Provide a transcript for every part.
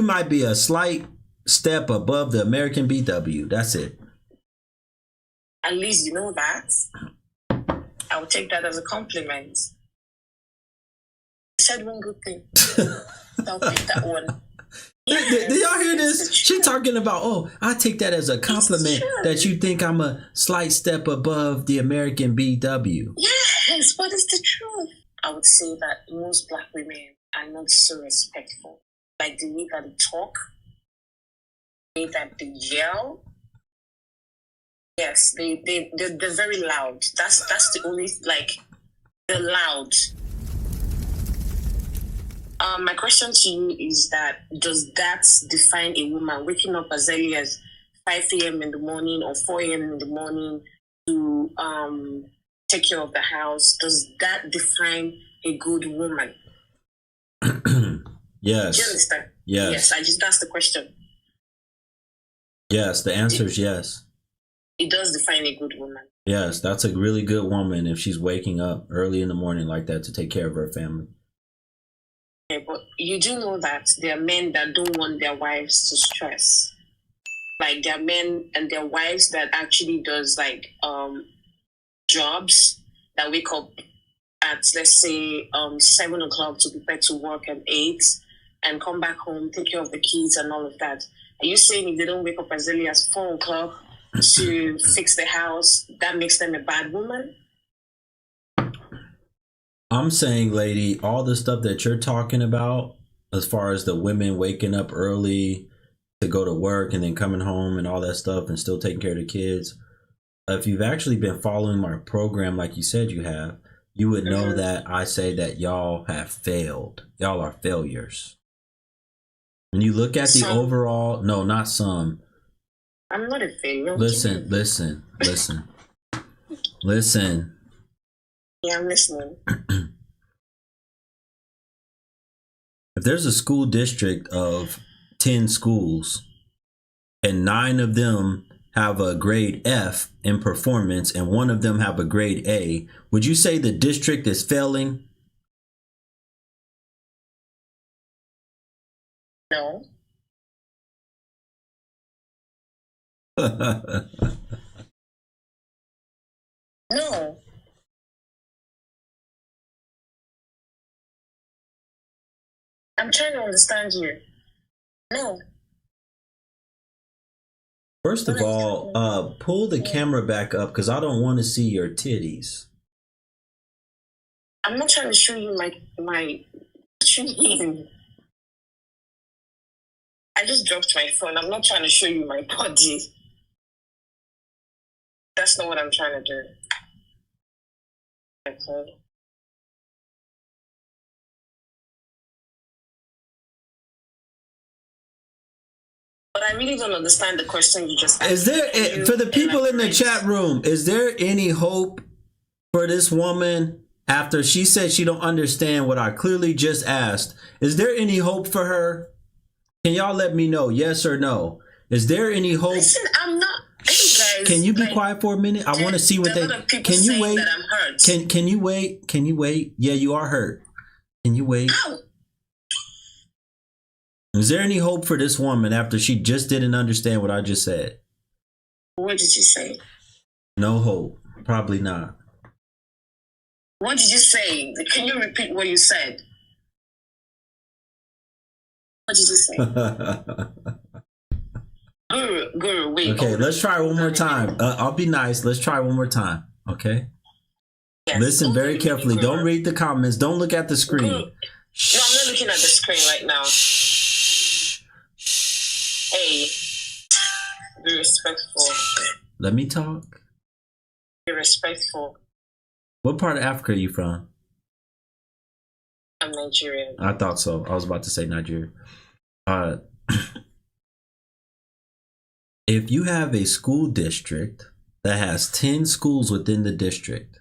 might be a slight step above the American BW. That's it. At least you know that. I will take that as a compliment. You said one good thing. I'll take that one. Yeah, did y'all hear this? She talking about, oh, I take that as a compliment that you think I'm a slight step above the American BW. Yes, but it's the truth. I would say that most black women are not so respectful. Like the way that they talk, the way that they yell. Yes, they're very loud. That's the only, like, they're loud. My question to you is that, does that define a woman waking up as early as 5 a.m. in the morning or 4 a.m. in the morning to take care of the house? Does that define a good woman? Yes. Do you understand? Yes. Yes, that's the question. Yes, the answer is yes. It does define a good woman. Yes, that's a really good woman if she's waking up early in the morning like that to take care of her family. Yeah, but you do know that there are men that don't want their wives to stress. Like, there are men and their wives that actually does, like, jobs that wake up at, let's say, 7 o'clock to prepare to work at 8 and come back home, take care of the kids and all of that. Are you saying if they don't wake up as early as 4 o'clock to fix the house, that makes them a bad woman? I'm saying, lady, all the stuff that you're talking about, as far as the women waking up early to go to work and then coming home and all that stuff and still taking care of the kids, if you've actually been following my program like you said you have, you would know that I say that y'all have failed. Y'all are failures. When you look at the overall, no, not some. I'm not a failure. Listen. Yeah, I'm listening. If there's a school district of 10 schools and 9 of them have a grade F in performance and 1 of them have a grade A, would you say the district is failing? No. No. I'm trying to understand you. No. First of all, pull the camera back up because I don't want to see your titties. I'm not trying to show you my what you mean? I just dropped my phone. I'm not trying to show you my body. That's not what I'm trying to do. Okay. But I really don't understand the question you just asked. Is there, for the people in the chat room, is there any hope for this woman after she said she don't understand what I clearly just asked? Is there any hope for her? Can y'all let me know, yes or no? Is there any hope? Listen, I'm not. Hey guys, can you be quiet for a minute? I want to see what they. Can you wait? That I'm hurt. Can you wait? Can you wait? Yeah, you are hurt. Can you wait? Ow. Is there any hope for this woman after she just didn't understand what I just said? What did you say? No hope. Probably not. What did you say? Can you repeat what you said? What did you say? Guru, wait. Okay, let's try one more time. I'll be nice. Let's try one more time. Okay? Yes. Listen very carefully. Don't read the comments. Don't look at the screen. No, I'm not looking at the screen right now. Hey, be respectful. Let me talk. Be respectful. What part of Africa are you from? I'm Nigerian. I thought so. I was about to say Nigeria. If you have a school district that has 10 schools within the district,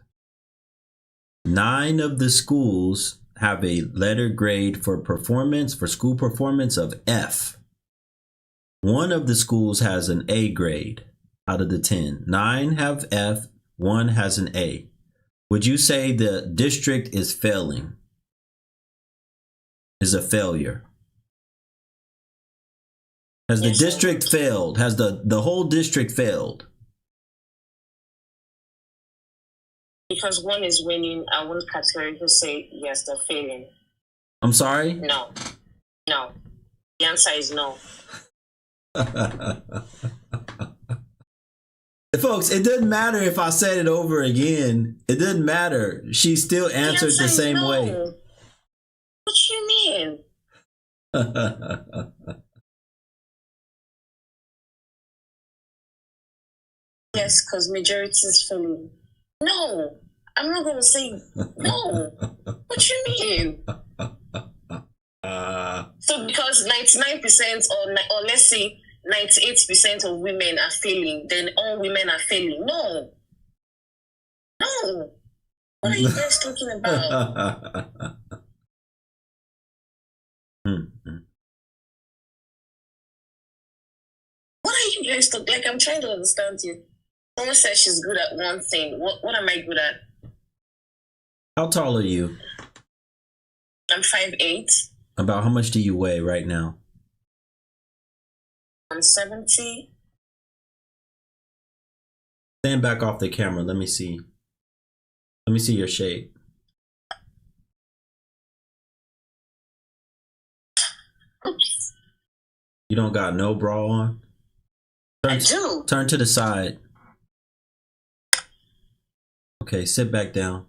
9 of the schools have a letter grade for performance, for school performance of F. 1 of the schools has an A grade out of the 10. 9 have F, 1 has an A. Would you say the district is failing? Is a failure? Has the Yes, I district would. failed? Has the whole district failed? Because one is winning, I won't categorically say yes, they're failing. I'm sorry? No. No. The answer is no. Folks, it doesn't matter if I said it over again. It doesn't matter. She still answered the same way. What you mean? Yes, because majority is failing. No, I'm not going to say no. What you mean? So because 99% or let's say 98% of women are failing, then all women are failing. No. No. What are you guys talking about? What are you guys talking? Like, I'm trying to understand you. Someone says she's good at one thing. What am I good at? How tall are you? I'm 5'8". About how much do you weigh right now? I'm 70. Stand back off the camera. Let me see. Let me see your shape. Oops. You don't got no bra on? I do. Turn to the side. Okay, sit back down.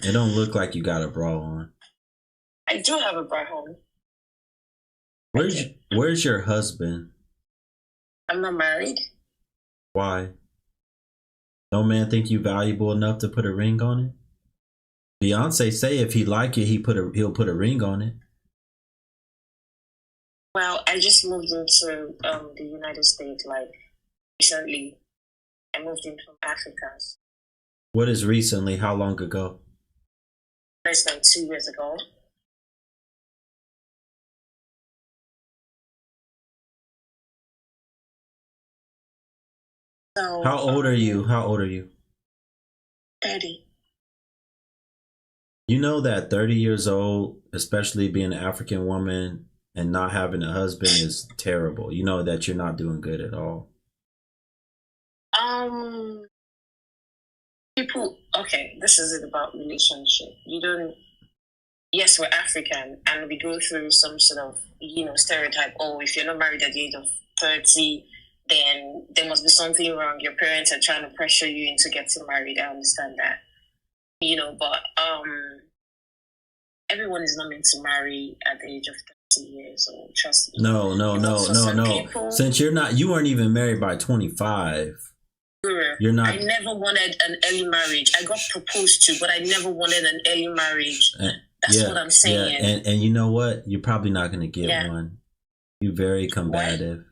It don't look like you got a bra on. I do have a bra on. Where's your husband? I'm not married. Why? No man think you valuable enough to put a ring on it? Beyonce say if he like it, he'll put a ring on it. Well, I just moved into the United States like recently. I moved in from Africa. What is recently? How long ago? Less than 2 years ago. So, How old are you? How old are you? 30. You know that 30 years old, especially being an African woman and not having a husband is terrible. You know that you're not doing good at all. People, okay, this isn't about relationship. Yes, we're African and we go through some sort of, stereotype. Oh, if you're not married at the age of 30, then there must be something wrong. Your parents are trying to pressure you into getting married. I understand that. But everyone is not meant to marry at the age of 30 years old. Trust me. No. People, since you weren't even married by 25. You're not. I never wanted an early marriage. I got proposed to, but I never wanted an early marriage. That's what I'm saying. Yeah. And you know what? You're probably not going to get one. You're very combative.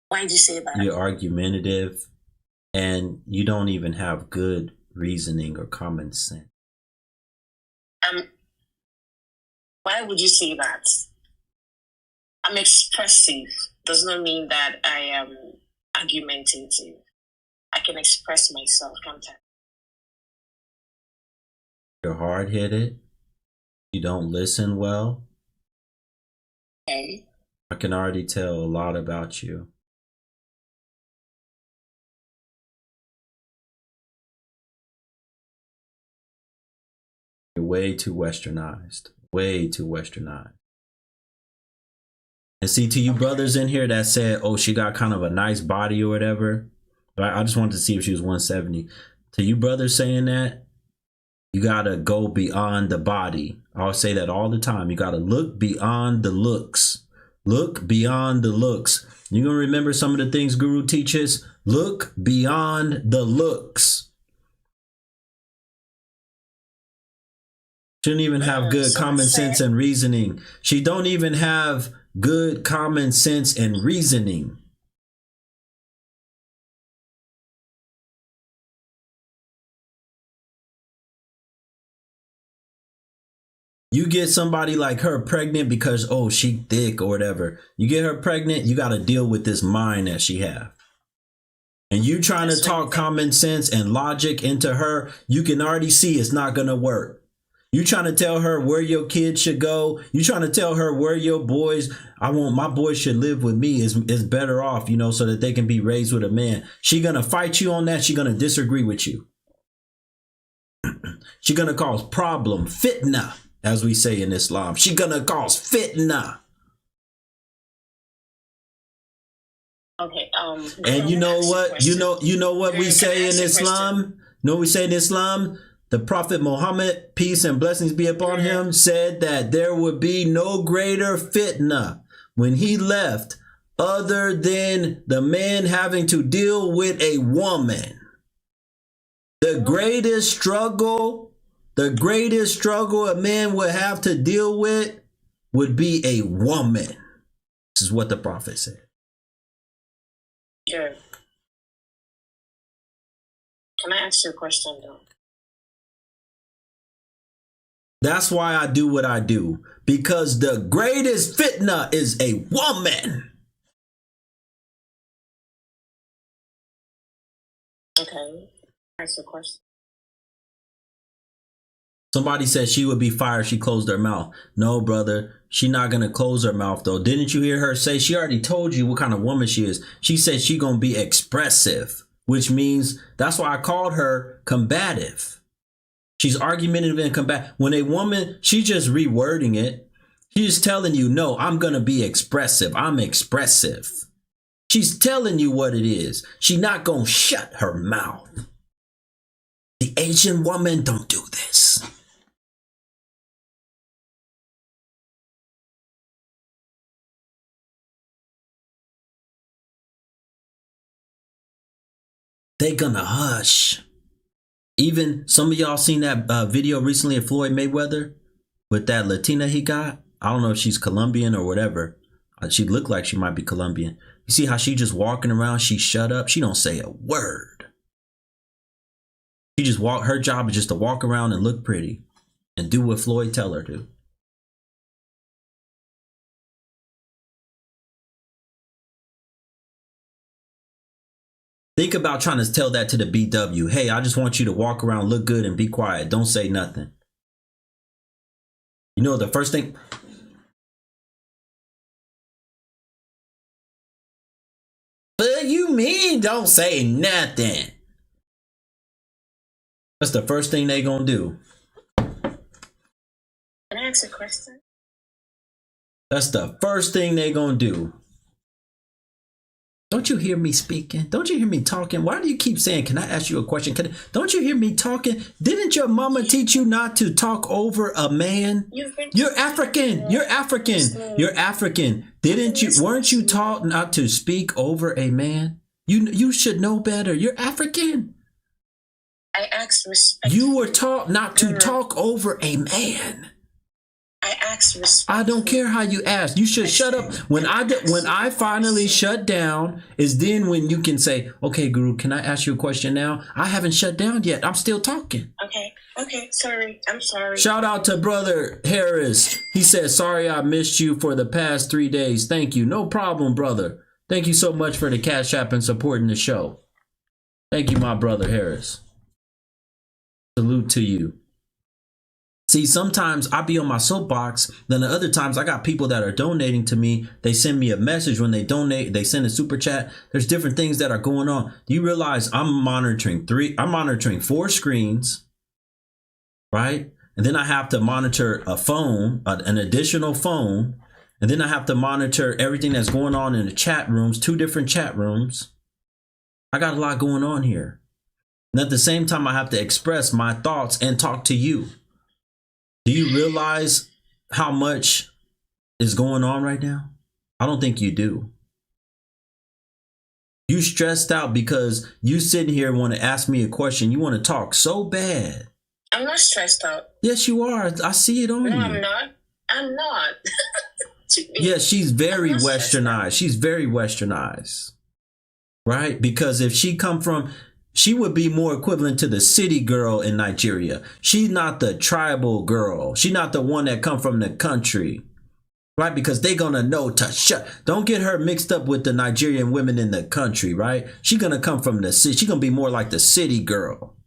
Why did you say that? You're argumentative, and you don't even have good reasoning or common sense. Why would you say that? I'm expressive. Does not mean that I am argumentative. I can express myself, can't I? You're hard-headed. You don't listen well. Okay. I can already tell a lot about you. You're way too westernized. Way too westernized. And see, to you brothers in here that said, oh, she got kind of a nice body or whatever. But I just wanted to see if she was 170. To you brothers saying that, you got to go beyond the body. I'll say that all the time. You got to look beyond the looks. Look beyond the looks. You're going to remember some of the things Guru teaches? Look beyond the looks. Shouldn't even have good common sense and reasoning. She don't even have good common sense and reasoning. You get somebody like her pregnant because, oh, she thick or whatever. You get her pregnant, you got to deal with this mind that she have. And you trying to talk common sense and logic into her, you can already see it's not going to work. You trying to tell her where your kids should go? You trying to tell her where your boys, I want my boys should live with me is better off, you know, so that they can be raised with a man. She gonna fight you on that. She gonna disagree with you. She gonna cause problem, fitna, as we say in Islam. She gonna cause fitna. Okay. And you know what? You know what we say in Islam? No, we say in Islam, the Prophet Muhammad, peace and blessings be upon him, said that there would be no greater fitna when he left other than the man having to deal with a woman. The greatest struggle a man would have to deal with would be a woman. This is what the Prophet said. Yeah. Can I ask you a question though? That's why I do what I do. Because the greatest fitna is a woman. Okay. Ask a question. Somebody said she would be fired if she closed her mouth. No, brother. She not going to close her mouth, though. Didn't you hear her say? She already told you what kind of woman she is. She said she going to be expressive, which means that's why I called her combative. She's argumentative and combative. When a woman, she's just rewording it. She's telling you, no, I'm going to be expressive. I'm expressive. She's telling you what it is. She's not going to shut her mouth. The Asian woman don't do this. They gonna hush. Even some of y'all seen that video recently of Floyd Mayweather with that Latina he got. I don't know if she's Colombian or whatever. She looked like she might be Colombian. You see how she just walking around? She shut up. She don't say a word. She just walk. Her job is just to walk around and look pretty and do what Floyd tell her to. Think about trying to tell that to the BW. Hey, I just want you to walk around, look good, and be quiet. Don't say nothing. You know, the first thing. What you mean don't say nothing? That's the first thing they gonna do. Can I ask a question? That's the first thing they gonna do. Don't you hear me speaking? Don't you hear me talking? Why do you keep saying, can I ask you a question? Don't you hear me talking? Didn't your mama teach you not to talk over a man? You're African. You're African. You're African. Weren't you taught not to speak over a man? You should know better. You're African. I asked respect. You were taught not to talk over a man. I asked respect. I don't care how you ask. You should shut up. When I finally shut down is then when you can say, okay, Guru, can I ask you a question now? I haven't shut down yet. I'm still talking. Okay. Sorry. I'm sorry. Shout out to Brother Harris. He said, sorry I missed you for the past 3 days. Thank you. No problem, brother. Thank you so much for the Cash App and supporting the show. Thank you, my brother Harris. Salute to you. See, sometimes I be on my soapbox. Then the other times I got people that are donating to me. They send me a message when they donate. They send a super chat. There's different things that are going on. Do you realize I'm monitoring 4 screens, right? And then I have to monitor a phone, an additional phone. And then I have to monitor everything that's going on in the chat rooms, 2 different chat rooms. I got a lot going on here. And at the same time, I have to express my thoughts and talk to you. Do you realize how much is going on right now? I don't think you do. You stressed out because you sitting here want to ask me a question. You want to talk so bad. I'm not stressed out. Yes, you are. I see it on you. No, I'm not. I'm not. Yeah, she's very westernized. She's very westernized. Right? Because if she come from... She would be more equivalent to the city girl in Nigeria. She's not the tribal girl. She's not the one that come from the country. Right? Because they gonna know to shut. Don't get her mixed up with the Nigerian women in the country, right? She gonna come from the city. She gonna be more like the city girl.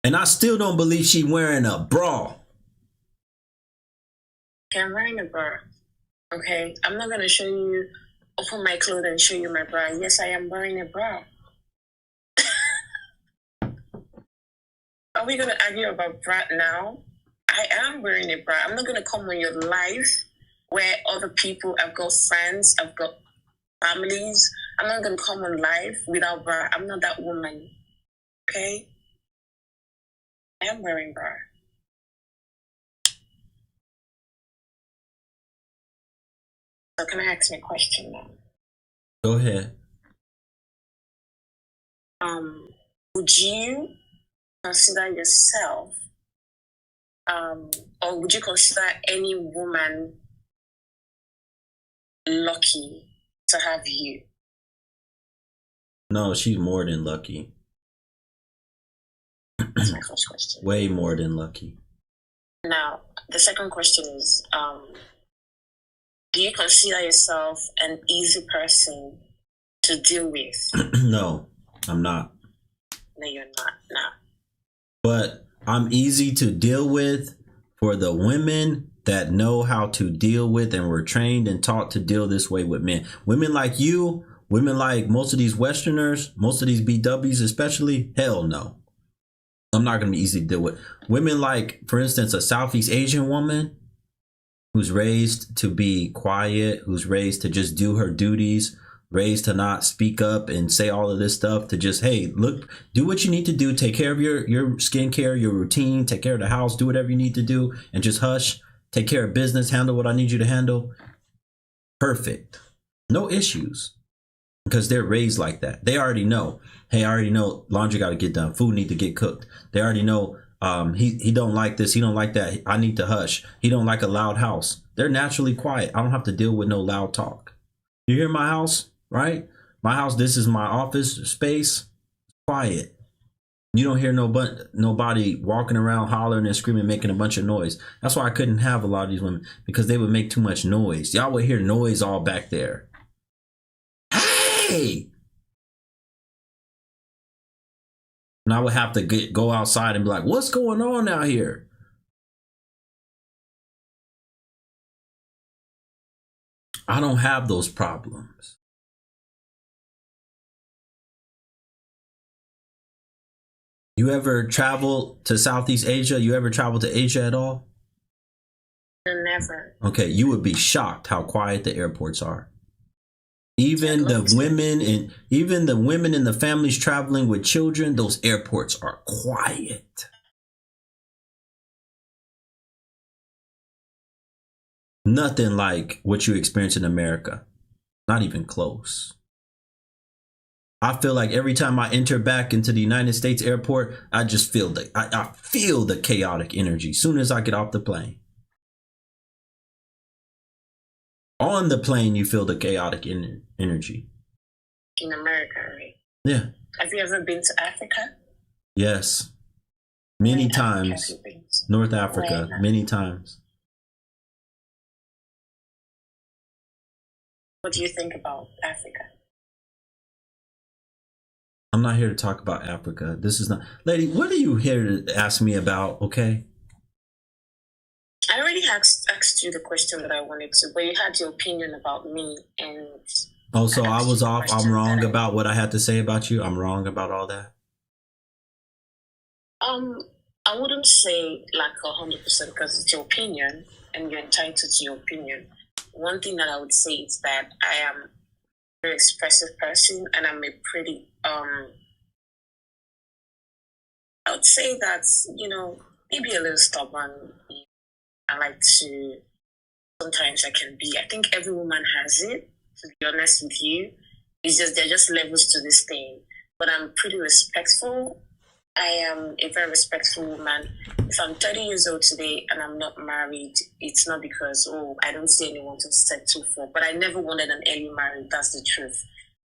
And I still don't believe she wearing a bra. Okay, I'm wearing a bra. Okay, I'm not gonna show you, open my clothes and show you my bra. Yes, I am wearing a bra. Are we gonna argue about bra now? I am wearing a bra. I'm not gonna come on your live where other people, I've got friends, I've got families. I'm not gonna come on live without bra. I'm not that woman. Okay? I am wearing bra. So can I ask you a question now? Go ahead. Would you consider yourself, or would you consider any woman lucky to have you? No, she's more than lucky. That's my first question. Way more than lucky. Now, the second question is, do you consider yourself an easy person to deal with? No, I'm not. No, you're not. No. But I'm easy to deal with for the women that know how to deal with and were trained and taught to deal this way with men. Women like you, women like most of these Westerners, most of these BWs especially, hell no. I'm not going to be easy to deal with. Women like, for instance, a Southeast Asian woman who's raised to be quiet, who's raised to just do her duties, raised to not speak up and say all of this stuff, to just, hey, look, do what you need to do, take care of your skincare, your routine, take care of the house, do whatever you need to do, and just hush, take care of business, handle what I need you to handle. Perfect. No issues. Because they're raised like that. They already know, hey, I already know laundry got to get done, food need to get cooked. They already know he don't like this, he don't like that, I need to hush. He don't like a loud house. They're naturally quiet. I don't have to deal with no loud talk. You hear my house, right? My house, this is my office space. Quiet. You don't hear nobody walking around hollering and screaming, making a bunch of noise. That's why I couldn't have a lot of these women, because they would make too much noise. Y'all would hear noise all back there. Hey! And I would have to go outside and be like, what's going on out here? I don't have those problems. You ever travel to Southeast Asia? You ever travel to Asia at all? Never. Okay, you would be shocked how quiet the airports are. Even the women and the families traveling with children, those airports are quiet. Nothing like what you experience in America. Not even close. I feel like every time I enter back into the United States airport, I just feel I feel the chaotic energy as soon as I get off the plane. On the plane, you feel the chaotic energy. In America, right? Yeah. Have you ever been to Africa? Yes. Many times. North Africa, many times. What do you think about Africa? I'm not here to talk about Africa. This is not... Lady, what are you here to ask me about, okay? I already asked you the question that I wanted to, but you had your opinion about me, and... Oh, so I was off. I'm wrong about what I had to say about you? I'm wrong about all that? I wouldn't say like 100% because it's your opinion, and you're entitled to your opinion. One thing that I would say is that I am a very expressive person, and I'm a pretty, I would say that, maybe a little stubborn. I like to, sometimes I can be. I think every woman has it, to be honest with you. It's just, there are just levels to this thing. But I'm pretty respectful. I am a very respectful woman. If I'm 30 years old today and I'm not married, it's not because, I don't see anyone to settle for. But I never wanted an early marriage. That's the truth.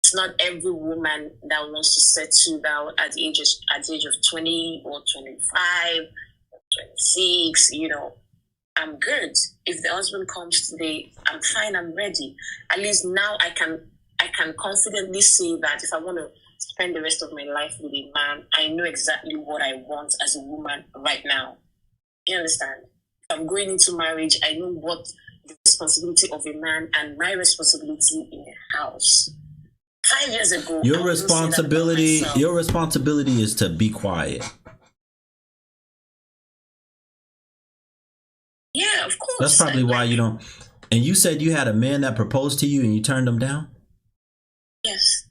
It's not every woman that wants to settle down at the age of 20 or 25 or 26, I'm good. If the husband comes today, I'm fine, I'm ready. At least now I can confidently say that if I want to spend the rest of my life with a man, I know exactly what I want as a woman right now. You understand? If I'm going into marriage, I know what the responsibility of a man and my responsibility in a house. 5 years ago, your responsibility is to be quiet. Yeah, of course. That's probably why you don't. And you said you had a man that proposed to you and you turned him down? Yes.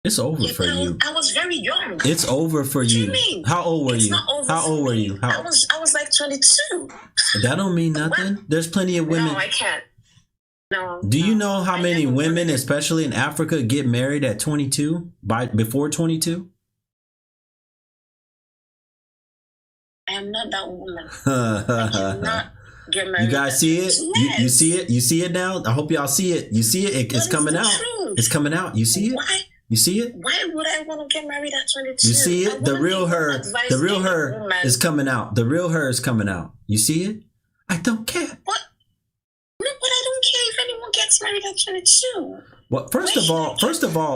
It's over for you. I was very young. It's over for you. What do you mean? How old were It's you? not over How old for were me. you? I was like 22. That don't mean nothing. What? There's plenty of women. No, I can't. No. Do you know how I many never women, wanted- especially in Africa, get married at 22? Before 22? I am not that woman. I cannot get married. You guys see it? Yes. You see it? You see it now? I hope y'all see it. You see it? It's coming out. Truth? It's coming out. You see it? Why? You see it? Why would I want to get married at 22? You see it? The real her is coming out. The real her is coming out. You see it? I don't care. What? No, but I don't care if anyone gets married at 22. Well, first of all,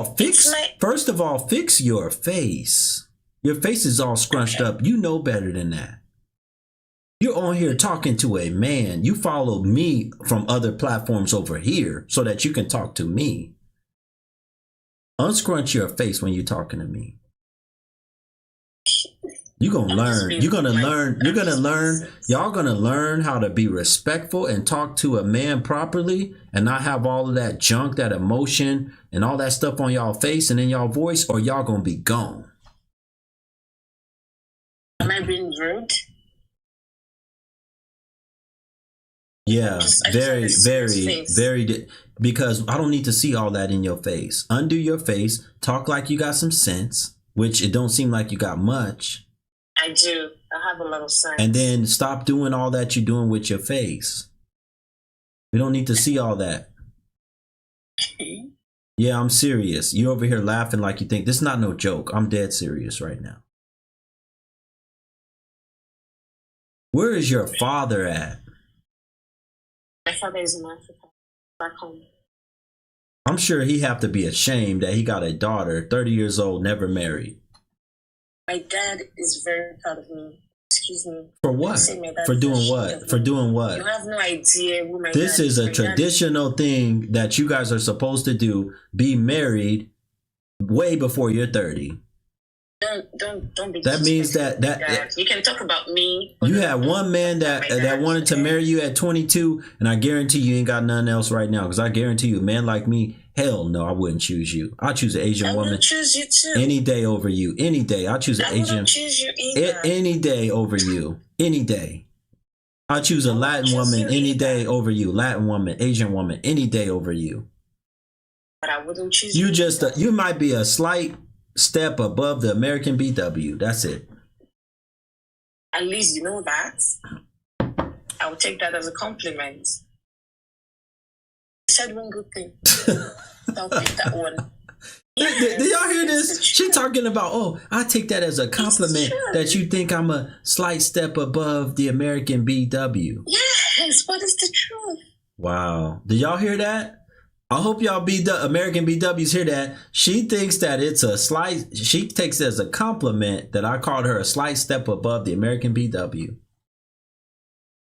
fix your face. Your face is all scrunched up. You know better than that. You're on here talking to a man. You follow me from other platforms over here so that you can talk to me. Unscrunch your face when you're talking to me. You're going to learn. You're going to learn. You're going to learn. Y'all going to learn how to be respectful and talk to a man properly and not have all of that junk, that emotion and all that stuff on y'all face and in y'all voice, or y'all going to be gone. Am I being rude? Yeah, very, because I don't need to see all that in your face. Undo your face, talk like you got some sense, which it don't seem like you got much. I do. I have a lot of sense. And then stop doing all that you're doing with your face. We don't need to see all that. Yeah, I'm serious. You over here laughing like you think this is not no joke. I'm dead serious right now. Where is your father at? My father is in Africa, back home. I'm sure he have to be ashamed that he got a daughter, 30 years old, never married. My dad is very proud of me. Excuse me. For what? For doing what? For doing what? You have no idea who my This dad is a traditional thing that you guys are supposed to do. Be married way before you're 30. Don't be. That means that you can talk about me. You had one man that wanted to marry you at 22, and I guarantee you ain't got nothing else right now. Because I guarantee you, a man like me, hell no, I wouldn't choose you. I'll choose an Asian woman. I would choose you too. Any day over you. Any day. I'll choose an Asian. I wouldn't choose you either. Any day over you. Any day. I'll choose a Latin woman any day over you. Latin woman, Asian woman, any day over you. But I wouldn't choose you. You might be a slight step above the American BW. That's it. At least you know that. I would take that as a compliment. You said one good thing. I'll take that one. Yeah, did y'all hear this? She talking about, oh, I take that as a compliment that you think I'm a slight step above the American BW. Yes, but it's the truth. Wow. Did y'all hear that? I hope y'all American BWs hear that. She thinks that it's she takes it as a compliment that I called her a slight step above the American BW.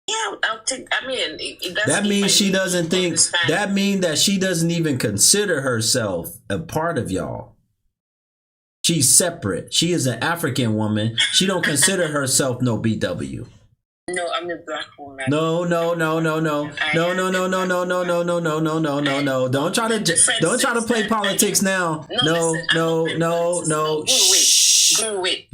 Yeah, I'll take, that means she doesn't think, that means that she doesn't even consider herself a part of y'all. She's separate. She is an African woman. She don't consider herself no BW. No, I'm a black woman. No. Don't try to play politics now. No. Shh.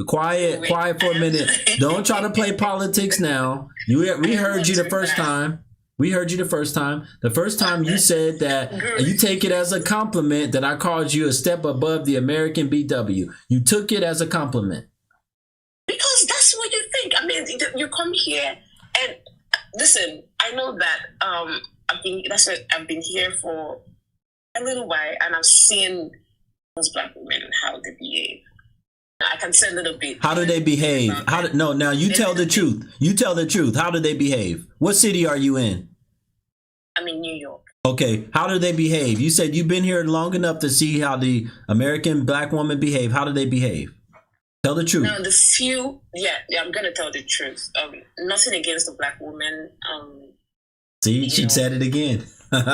Quiet for a minute. Don't try to play politics now. We heard you the first time. The first time you said that you take it as a compliment that I called you a step above the American BW. You took it as a compliment. Because that's what you think. I mean, you come here and listen. I know that I've been here for a little while, and I've seen those black women and how they behave. I can say a little bit. How do they behave? Now you tell the truth. You tell the truth. How do they behave? What city are you in? I'm in New York. Okay, how do they behave? You said you've been here long enough to see how the American black woman behave. How do they behave? Tell the truth. Now, I'm gonna tell the truth. Nothing against the black woman. See, she said it again. Listen.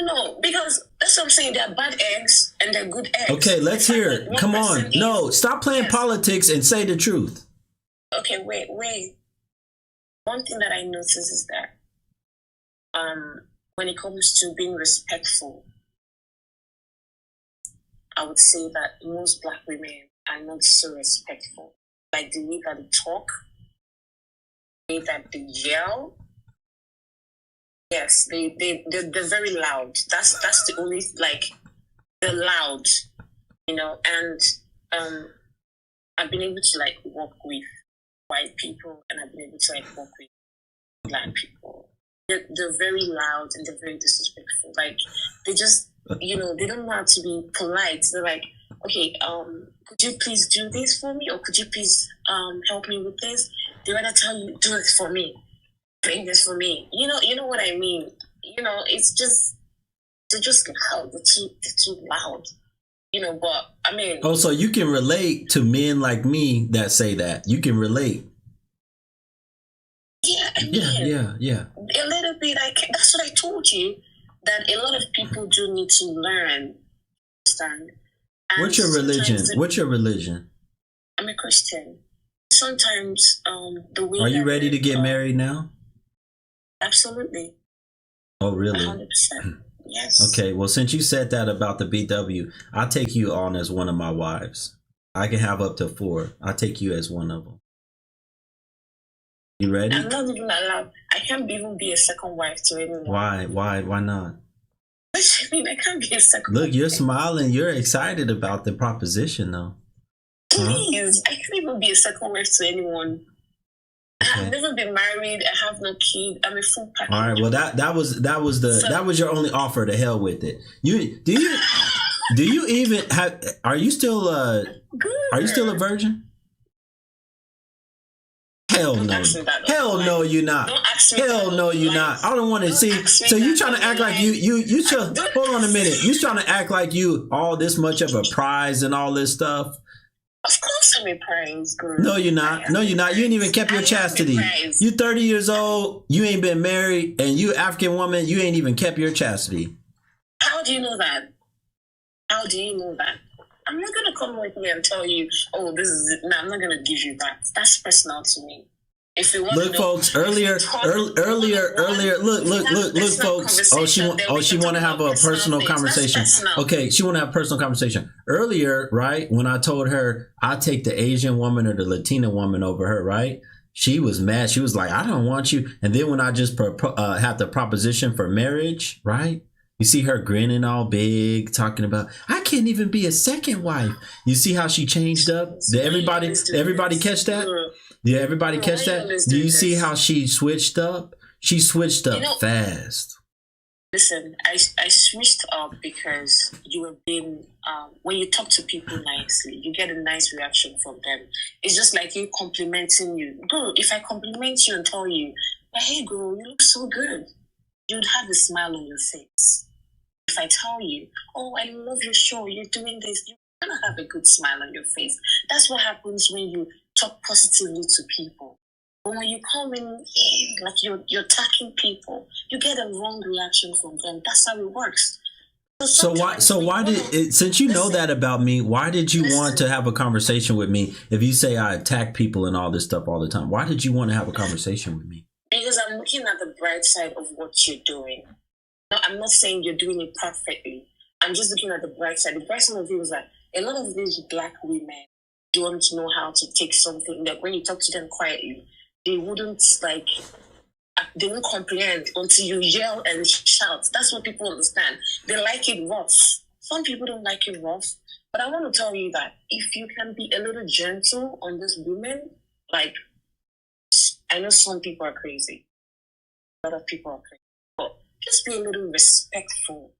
No. Because that's what I'm saying. They're bad eggs and they're good eggs. Okay, let's hear it. Come on. No, stop playing politics and say the truth. Okay, wait. One thing that I notice is that when it comes to being respectful, I would say that most black women are not so respectful. Like the way that they talk, the way that they yell. Yes, they're very loud. That's the only, like, they're loud, and I've been able to like work with white people and I've been able to like work with black people. They're very loud and they're very disrespectful. Like they just they don't know how to be polite. They're like, okay, could you please do this for me, or could you please help me with this? They rather tell you, do it for me, bring this for me. You know what I mean? It's just they're just loud. They're too loud. But I mean. Oh, so you can relate to men like me that say that. You can relate. Yeah, I mean. Yeah. A little bit. That's what I told you. That a lot of people do need to learn. Understand? What's your religion? I'm a Christian. Sometimes the way. Are you ready to get married now? Absolutely. Oh, really? 100%. Yes. Okay, well, since you said that about the BW, I'll take you on as one of my wives. I can have up to 4. I'll take you as one of them. You ready? I'm not even allowed. I can't even be a second wife to anyone. Why not? I mean, I can't be a second Look, wife. you're smiling. You're excited about the proposition, though. Please, I can't even be a second wife to anyone. Okay. I've never been married. I have no kid. I'm a full package. All right. Well, that was your only offer. To hell with it. Do you even have? Are you still a virgin? Hell no. Hell no, you're not. Hell no, you're not. I don't want to see. So you trying to act like you should. Hold on a minute. You trying to act like you all this much of a prize and all this stuff. Of course I'm a prize, girl. No, you're not. No, you're not. You ain't even kept your chastity. You 30 years old. You ain't been married, and you African woman. You ain't even kept your chastity. How do you know that? How do you know that? I'm not gonna come with me and tell you, oh, this is it. No, I'm not gonna give you that. That's personal to me. If you want, look, folks. Earlier. Look, folks. Oh, she want to have a personal conversation. Okay, she want to have a personal conversation. Earlier, right, when I told her I take the Asian woman or the Latina woman over her, right? She was mad. She was like, I don't want you. And then when I just had the proposition for marriage, right? You see her grinning all big, talking about, I can't even be a second wife. You see how she changed up? Did everybody catch that? Did everybody catch that? Do you see how she switched up? She switched up fast. Listen, I switched up because you have been, when you talk to people nicely, you get a nice reaction from them. It's just like you complimenting you. Girl, if I compliment you and tell you, hey girl, you look so good, you'd have a smile on your face. If I tell you, oh, I love your show, you're doing this, you're going to have a good smile on your face. That's what happens when you talk positively to people. But when you come in, like you're attacking people, you get a wrong reaction from them. That's how it works. So why since you know that about me, why did you want to have a conversation with me? If you say I attack people and all this stuff all the time, why did you want to have a conversation with me? Because I'm looking at the bright side of what you're doing. No, I'm not saying you're doing it perfectly. I'm just looking at the bright side. The bright side of it is that a lot of these black women don't know how to take something. Like when you talk to them quietly, they wouldn't they won't comprehend until you yell and shout. That's what people understand. They like it rough. Some people don't like it rough. But I want to tell you that if you can be a little gentle on these women, like, I know some people are crazy. A lot of people are crazy. But just be a little respectful.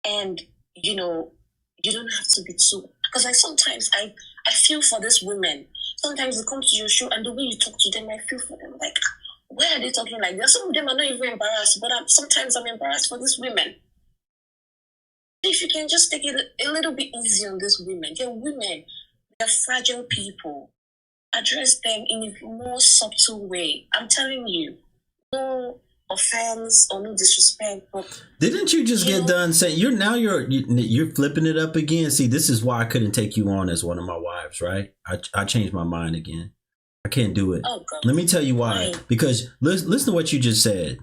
And, you don't have to be too... Because sometimes I feel for these women. Sometimes they come to your show and the way you talk to them, I feel for them. Like, why are they talking like that? Some of them are not even embarrassed, but sometimes I'm embarrassed for these women. If you can just take it a little bit easy on these women. They're women. They're fragile people. Address them in a more subtle way. I'm telling you, no offense or no disrespect, but didn't you just get done saying you're flipping it up again? See, this is why I couldn't take you on as one of my wives, right? I changed my mind again. I can't do it. Oh, God. Let me tell you why. Because listen to what you just said.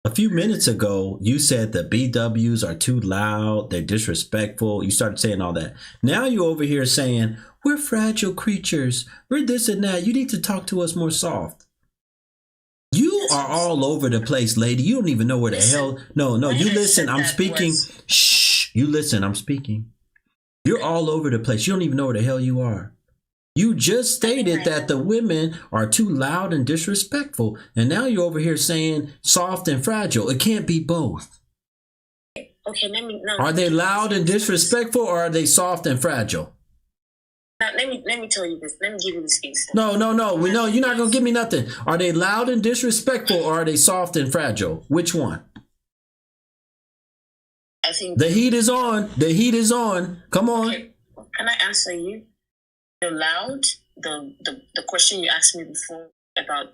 A few minutes ago, you said the BWs are too loud, they're disrespectful. You started saying all that. Now you're over here saying, we're fragile creatures. We're this and that. You need to talk to us more soft. You are all over the place, lady. You don't even know where the hell. No, you listen. I'm speaking. Shh. You listen. I'm speaking. You're all over the place. You don't even know where the hell you are. You just stated that the women are too loud and disrespectful. And now you're over here saying soft and fragile. It can't be both. Okay, are they loud and disrespectful, or are they soft and fragile? Now, let me tell you this. Let me give you this instance. No. We know you're not going to give me nothing. Are they loud and disrespectful, or are they soft and fragile? Which one? I think the heat is on. The heat is on. Come on. Okay. Can I answer you? You're loud. The question you asked me before about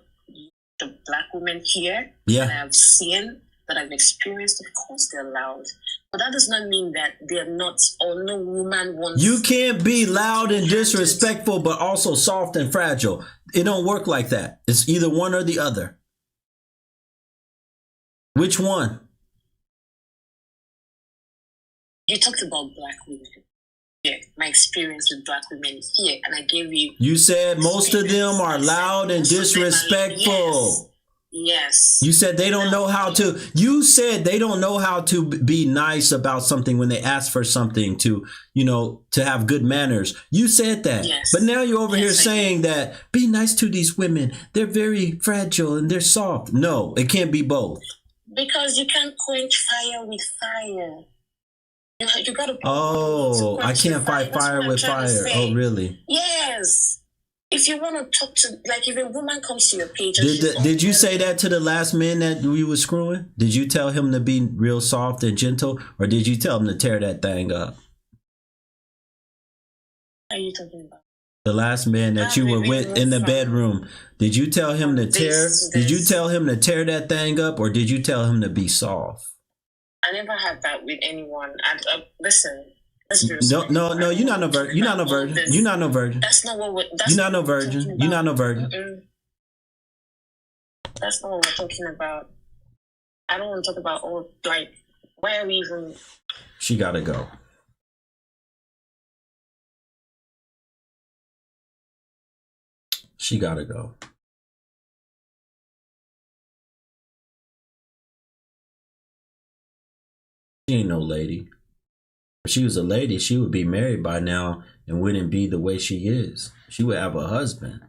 the black women here that I've seen, that I've experienced, of course they're loud. But that does not mean that they're not, or no woman wants. You can't be loud and disrespectful, but also soft and fragile. It don't work like that. It's either one or the other. Which one? You talked about black women. Yeah, my experience with black women here, and I gave you. You said most of them are loud and disrespectful. Yes. You said they don't know how to. You said they don't know how to be nice about something when they ask for something, to have good manners. You said that. Yes. But now you're over here saying that be nice to these women. They're very fragile and they're soft. No, it can't be both. Because you can't quench fire with fire. You gotta. Oh, I can't fight fire with fire. Oh, really? Yes. If you want to talk to, like, if a woman comes to your page, did you say that to the last man that we was screwing? Did you tell him to be real soft and gentle, or did you tell him to tear that thing up? What are you talking about? The last man that you were with in the bedroom. Did you tell him to tear? Did you tell him to tear that thing up, or did you tell him to be soft? I never had that with anyone. Listen. No, you're not no virgin. You're not no virgin. You're not no virgin. That's not what you're not no virgin. You're not no virgin. That's not what we're talking about. I don't want to talk about why are we even. She gotta go. She gotta go. She ain't no lady. If she was a lady, she would be married by now and wouldn't be the way she is. She would have a husband.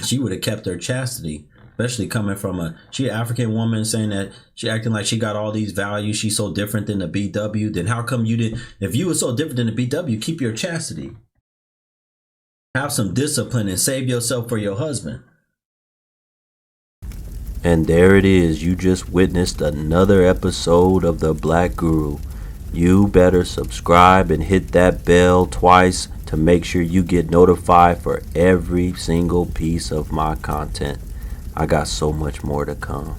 She would have kept her chastity, especially coming from an African woman, saying that she acting like she got all these values. She's so different than the BW. Then how come you didn't? If you were so different than the BW, keep your chastity. Have some discipline and save yourself for your husband. And there it is. You just witnessed another episode of the Black Guru. You better subscribe and hit that bell twice to make sure you get notified for every single piece of my content. I got so much more to come.